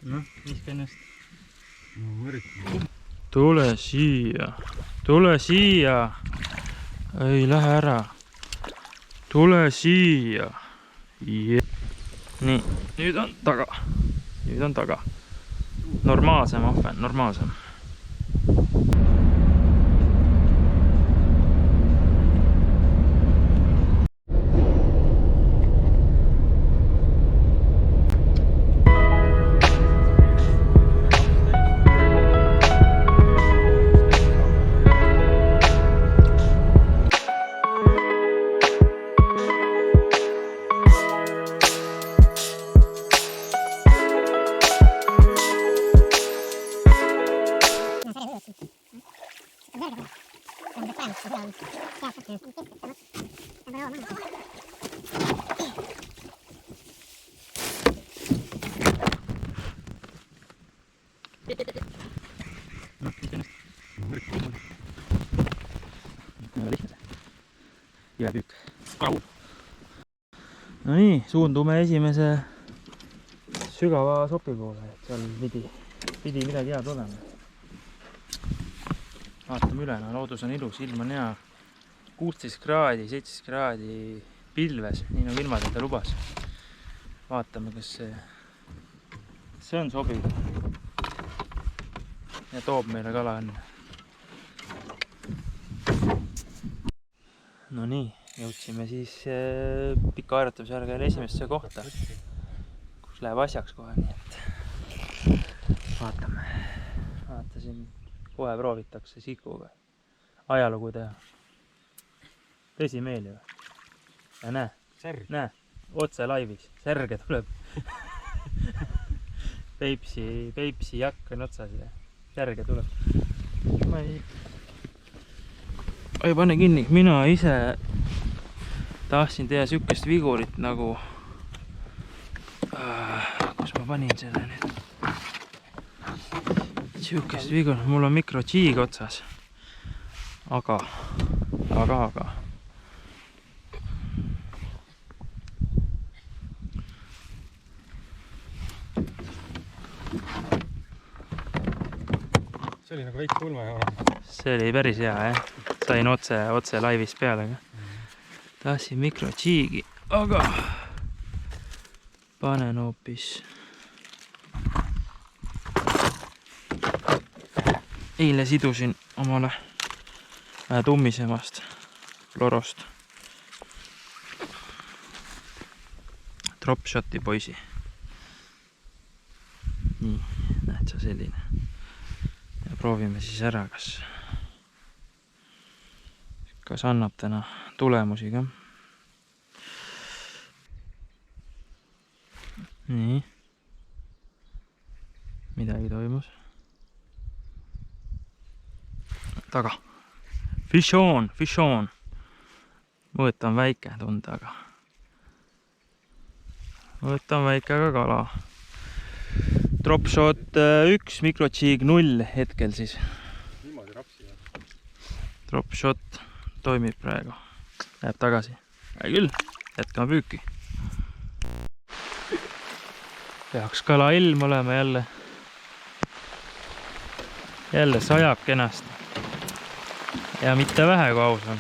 noh, viska ennast. No üritan. Tule siia. Tule siia. Ei lähe ära. Tule siia. Nii, nüüd on taga. Nüüd on taga. Normaalsem ahven, normaalsem. Jääpüük. No nii, suundume esimese sügava sopi poole, et seal pidi midagi head olema. Vaatame üle, no loodus on ilus, ilm on hea. 16 kraadi, 17 kraadi pilves, nii nagu ilmateade lubas. Vaatame, kas see on sobiv. Ja toob meile kala enne. No nii, jõudsime siis pika harjutamise järgel esimesse kohta, kus läheb asjaks kohe, nii et vaatame. Vaatasin, kohe proovitakse sikuga ajalugu teha. Tõsi meeli või? Ja näe, otse laivis, särge tuleb. Peipsi jakk on otsas ja särge tuleb. Ma ei pane kinni, mina ise tahtsin teha sükest vigurit nagu kus ma panin selle nüüd sükest vigurit, mul on mikrojiig otsas aga see oli nagu väike ulmejaama. See oli päris hea, jah. Sain otse laivist peale. Tahtsin mikrojiigi, aga panen hoopis eile sidusin omale tummisemast florost Dropshoti poisi. Nii, näed sa selline. Ja proovime siis ära, kas annab täna tulemusi ka. Nii. Midagi toimus. Taga. Fish on. Mõõt on väike tunda, aga mõõt on väike, aga kala. Dropshot 1, mikrojiig 0 hetkel siis. Niimoodi rapsi jah. Dropshot toimib praegu. Läheb tagasi. Küll, jätkame püüki. Peaks kala ilm olema jälle. Jälle sajab kenasti. Ja mitte vähe, kui aus on.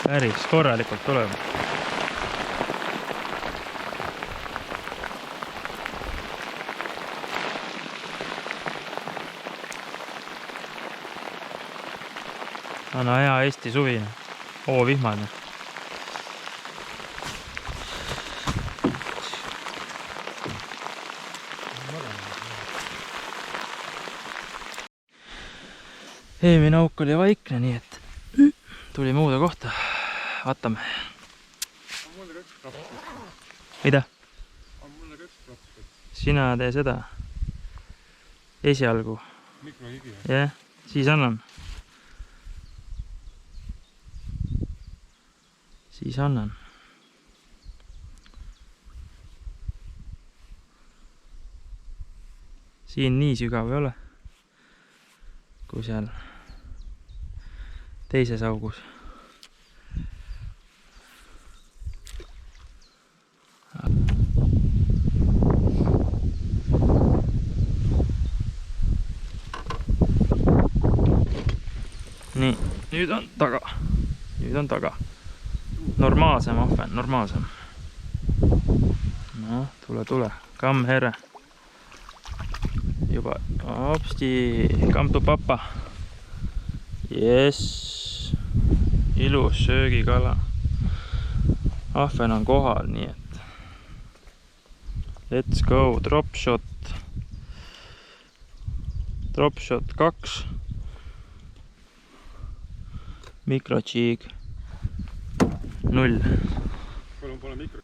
Päris korralikult tuleb. Anna hea Eesti suvine. Vihmane. Eelmine auk oli vaikne, nii et tulime uude kohta. Vaatame. Mida? Sina tee seda. Esialgu. Jah, siis annan. Siis annan. Siin nii sügav ei ole, kui seal teises augus. nii, nüüd on taga. Nüüd on taga. Normaalsem ahven, normaalsem. No, tule. Come here. Juba, hopsti, come to papa. Yes. Ilus söögikala. Ahven on kohal, nii et. Let's go, drop shot. Drop shot 2. Mikrochiig 0. Palun pole mikro.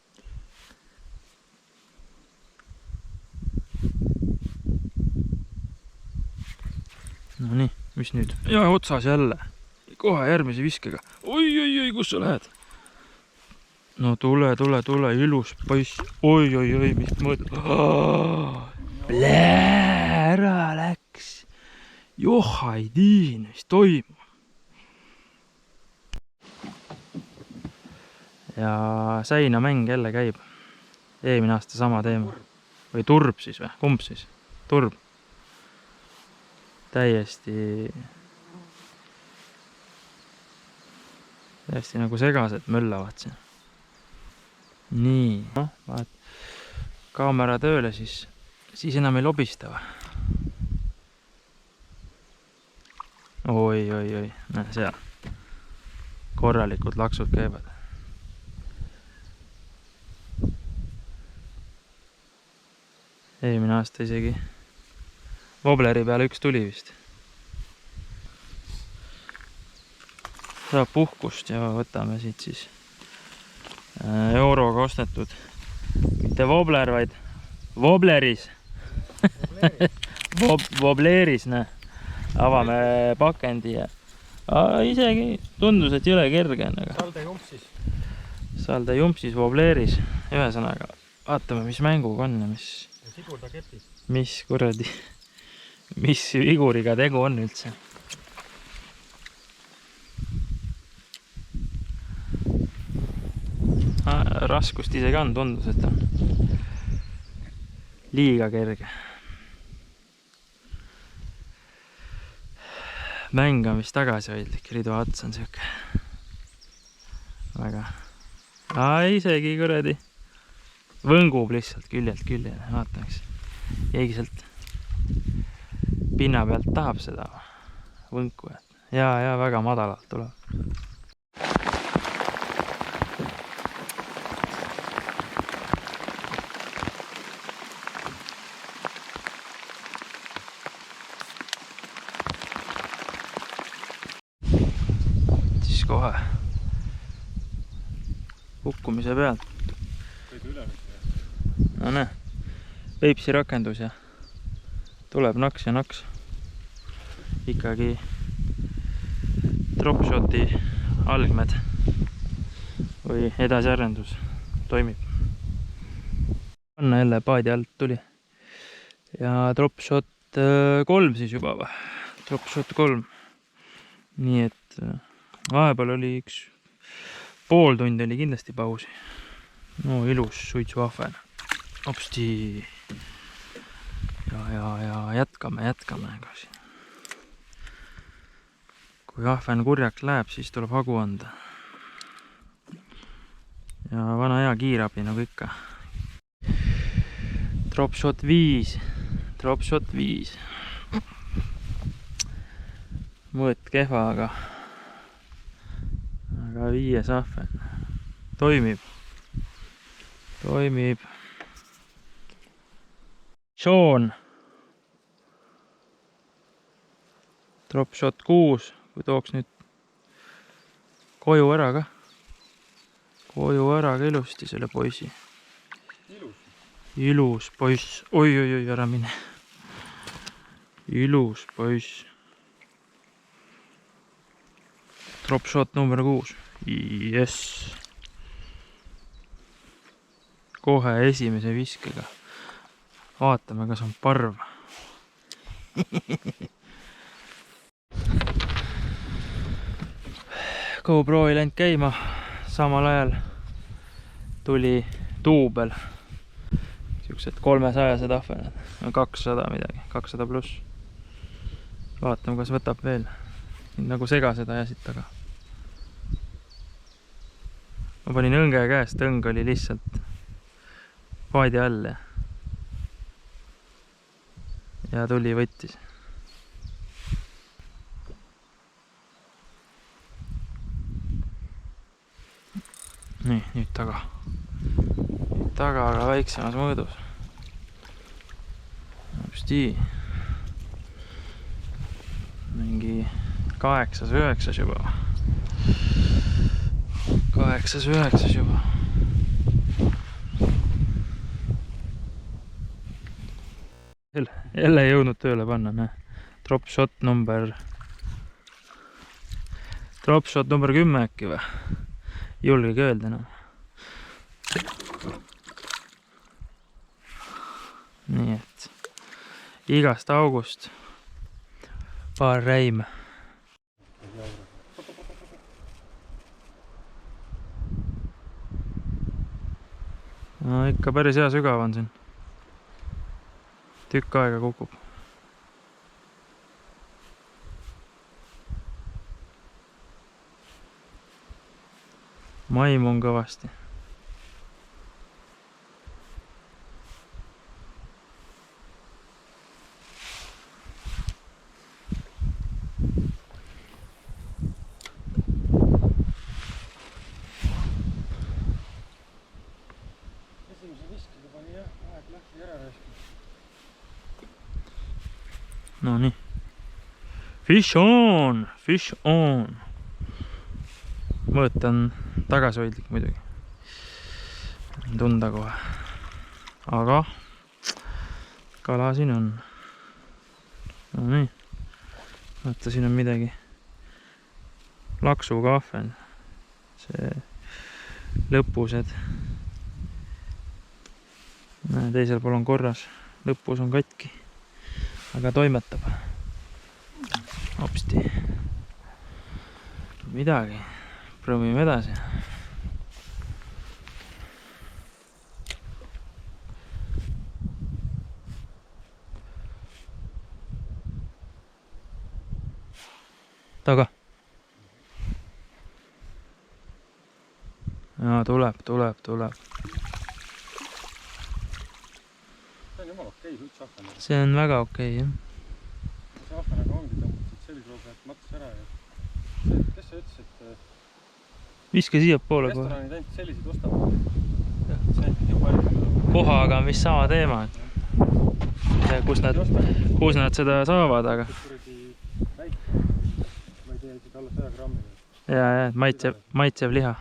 No nii, mis nüüd? Ja otsas jälle. Kohe järgmise viskega. Oi, kus sa lähed? No tule, ilus poiss. Oi, mis mõõdab. Ära läks. Joha ei tii, mis toimub. Ja säinamäng jälle käib. Eelmine aasta sama teema. Või turb siis või? Kumb siis? Turb. Täiesti nagu segased möllavad siin. Nii, noh, vaat kaamera tööle, siis enam ei lobista või? Oi, näe seal. Korralikud laksud käivad. Eelmine aasta isegi Wobbleri peale üks tuli vist. Saab puhkust ja võtame siit siis euroga ostetud. Mitte Wobbler, vaid Wobbleris. Wobbleris, näe. Avame pakendi ja isegi tundus, et jõle kerge. Salde jumpsis Wobbleris. Ühesõnaga, vaatame, mis mänguga on ja mis kuradi, mis viguriga tegu on üldse. Raskust isegi on, tundus, et on liiga kerge. Mäng on vist tagasihoidlik, ridu ots on siuke. Väga. Isegi kuradi võngub lihtsalt küljelt küljele, vaataks. Keegi sealt pinna pealt tahab seda võnku. Ja väga madalalt tuleb. Siis kohe hukkumise pealt. No näe, Peipsi rakendus ja tuleb naks ja naks. Ikkagi dropshoti algmed või edasiarendus toimib. Anna jälle paadi alt tuli. Ja dropshot 3 siis juba või? Dropshot 3. Nii et vahepeal oli üks pool tundi oli kindlasti pausi. No ilus suitsuahven. Hopsti. Ja jätkame. Kui ahven kurjaks läheb, siis tuleb hagu anda. Ja vana hea kiirabi nagu ikka. Dropshot 5. Mõõt kehva, aga 5 ahven. Toimib. Sean. Dropshot 6. Kui tooks nüüd koju ära ka. Ilusti selle poisi. Ilus poiss. Oi, ära mine. Ilus poiss. Dropshot number 6. Yes. Kohe esimese viskega. Vaatame, kas on parv. GoPro ei läinud käima. Samal ajal tuli duubel. Siuksed 300 ahvened. 200 midagi. 200 pluss. Vaatame, kas võtab veel. nagu segased ajasid taga. Ma panin õnge käest, õng oli lihtsalt paadi all ja tuli võttis. Nii, nüüd taga. Taga, aga väiksemas mõõdus. Hopsti. Mingi 8-9 juba. 8-9 juba. Jälle ei jõudnud tööle panna, näe. Drop shot number 10 äkki või? Julgegi öelda enam. Nii et igast august paar räime. No ikka päris hea sügav on siin. Tükk aega kukub. Maimu on kõvasti. Esimese viskega pani jah, aeg lähti ära raiskama. No nii. Fish on! Fish on! Mõõt on tagasihoidlik muidugi. Tunda kohe. Aga kala siin on. No nii. Vaata, siin on midagi. Laksuga ahven. See lõpused. Teisel pool on korras. Lõpus on katki. Aga toimetab. Hopsti. Midagi. Proovime edasi. Taga. Ja, tuleb. See on jumala okei, üldse ahven. See on väga okei, jah. See ahvenaga ongi tõmbutud selgrooga, et mats ära ja... Kes sa ütles, et... Viska siia poole kohe. Restoranid ainult selliseid ostavad. See juba... Kohaga on vist sama teema. Kus nad seda saavad, aga... Ma ei tea, isegi alla 100 grammi. Ja, maitsev liha.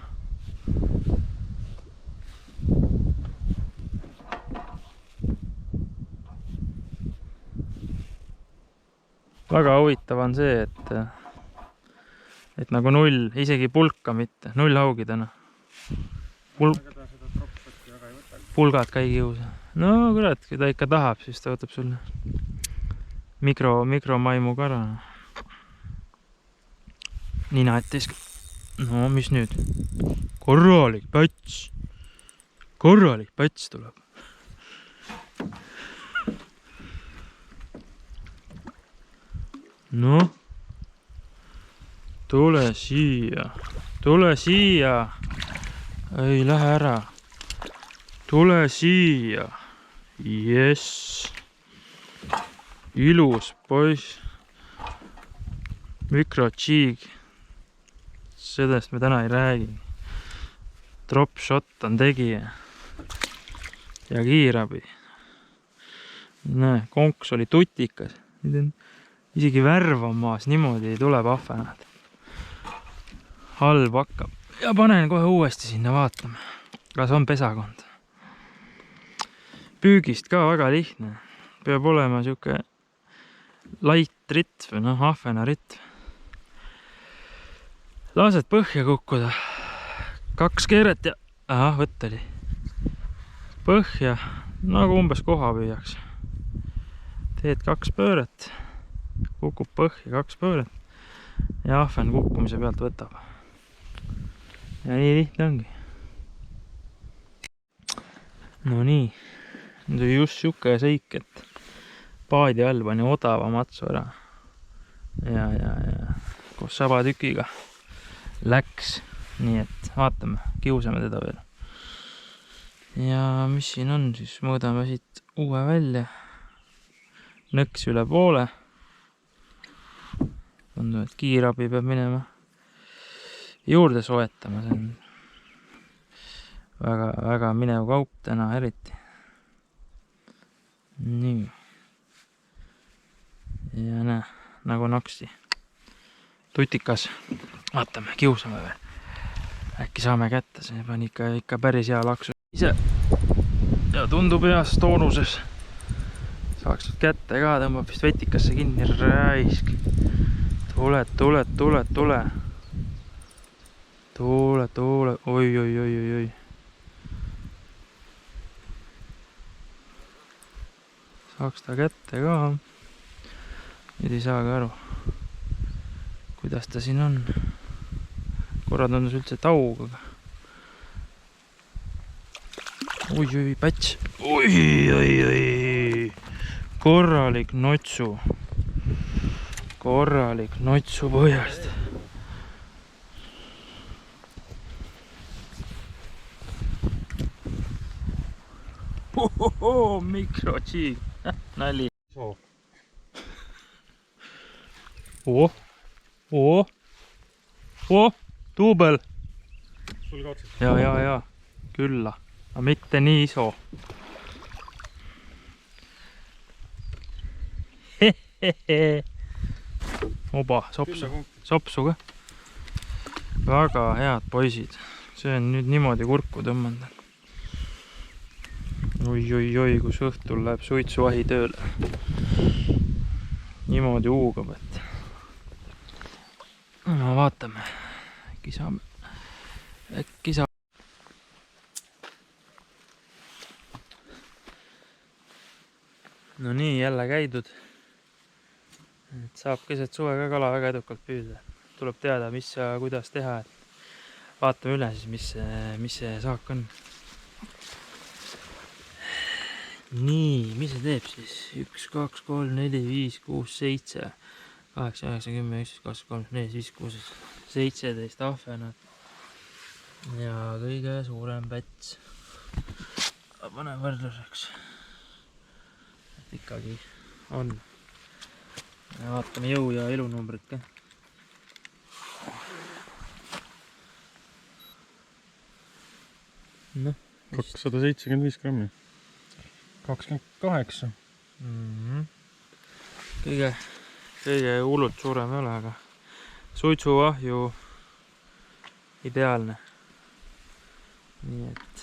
Väga huvitav on see, et nagu null, isegi pulka mitte, null haugi täna. Pulgad ka ei kiusa. No kurat, kui ta ikka tahab, siis ta võtab sulle mikromaimu kara. Nina ettis. No mis nüüd? Korralik päts tuleb. No, tule siia. Ei lähe ära. Tule siia. Jess. Ilus poiss. Mikrochiig. Sellest me täna ei räägi. Drop shot on tegija. Ja kiirabi. Näe, konks oli tutikas. Isegi värv on maas, niimoodi tuleb ahvenad. Halb hakkab. Ja panen kohe uuesti sinna vaatama. Kas on pesakond. Püügist ka väga lihtne. Peab olema siuke light ritv, noh, ahvena ritv. Lased põhja kukkuda. 2 keeret ja... Ahah, võtt oli. Põhja, nagu umbes koha püüaks. Teed 2 pööret. Kukub põhja 2 pööret ja ahven kukkumise pealt võtab. Ja nii lihtne ongi. No nii, nüüd oli just siuke sõik, et paadi all pani odava matsu ära. Ja koos sabatükiga läks. Nii et vaatame, kiusame teda veel. Ja mis siin on, siis mõõdame siit uue välja. Nõks üle poole. Tundub, et kiirabi peab minema juurde soetama. See on väga minev kaup täna eriti. Nii. Ja näe, nagu naksti. Tutikas. Vaatame, kiusame veel. Äkki saame kätte, see pani ikka päris hea laksu ise. Ja tundub heas toonuses. Saaks nüüd kätte ka, tõmbab vist vetikasse kinni, raisk. Tule. Oi. Saaks ta kätte ka. Nüüd ei saagi aru, kuidas ta siin on. Korra tundus üldse taug, aga oi, päts. Oi. Korralik notsu põhjast. Mikrotsiik. Nali. Tuubel. Sul katsed. Ja. Külla. Aga mitte nii iso. Oba, sopsu ka. Väga head poisid. See on nüüd niimoodi kurku tõmmanud. Oi, kus õhtul läheb suitsuahi tööle. Niimoodi huugab, et no vaatame. Äkki saame. No nii, jälle käidud. Et saab keset suve ka kala väga edukalt püüda. Tuleb teada, mis ja kuidas teha. Vaatame üle siis, mis see saak on. Nii, mis see teeb siis? 1, 2, 3, 4, 5, 6, 7, 8, 9, 10, 11, 12, 13, 14, 15, 16, 17 ahvenat. Ja kõige suurem päts. Pane võrdluseks. Et ikkagi on. Ja vaatame jõu ja elunumbrit ka. No, 275 grammi. 28. Kõige hullult suurem ei ole, aga suitsuahju ideaalne. Nii et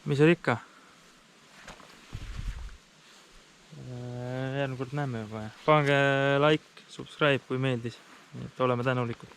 mis on ikka? Järgmine kord näeme juba. Pange like, subscribe, kui meeldis. Et oleme tänulikud.